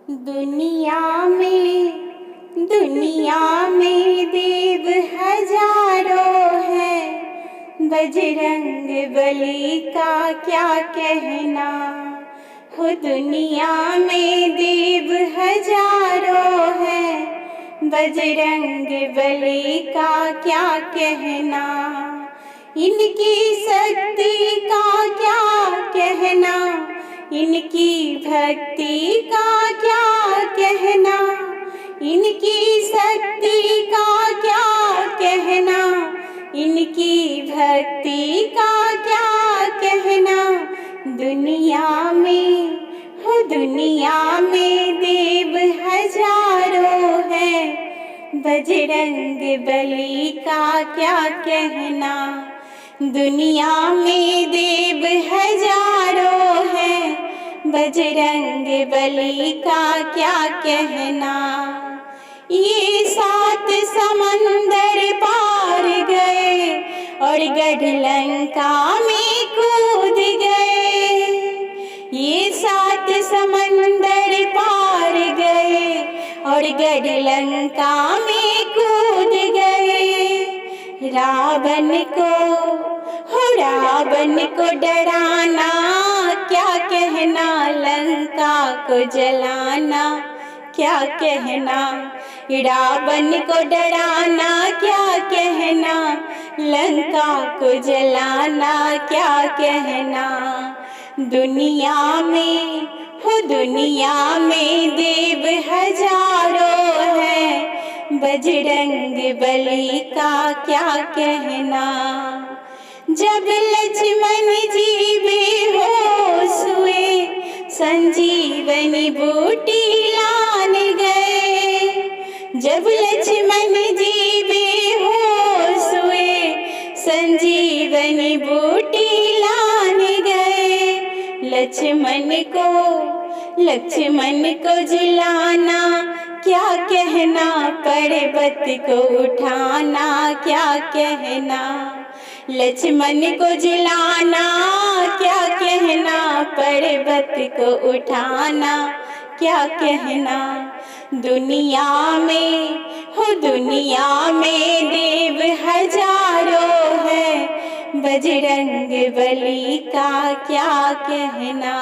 दुनिया में देव हजारों हैं, बजरंग बली का क्या कहना हो। दुनिया में देव हजारों हैं, बजरंग बली का क्या कहना। इनकी शक्ति का क्या कहना, इनकी भक्ति का क्या कहना। इनकी शक्ति का क्या कहना, इनकी भक्ति का क्या कहना। दुनिया में देव हजारों हैं, बजरंग बली का क्या कहना। दुनिया में देव हजारों हैं, बजरंग बली का क्या कहना। ये 7 समंदर पार गए और गढ़ लंका में कूद गए। ये 7 समंदर पार गए और गढ़ लंका में कूद गए। रावण को डराना क्या कहना, लंका को जलाना क्या कहना। रावण को डराना क्या कहना, लंका को जलाना क्या कहना। दुनिया में देव हजारों हैं, बजरंग बली का क्या कहना। जब लक्ष्मण जी बेहोश हुए, संजीवनी बूटी लान गए। जब लक्ष्मण जी बेहोश हुए, संजीवनी बूटी लान गए। लक्ष्मण को जिलाना क्या कहना, पर्वत को उठाना क्या कहना। लक्ष्मण को जिलाना क्या कहना, पर्वत को उठाना क्या कहना। दुनिया में देव हजारों हैं, बजरंग बली का क्या कहना।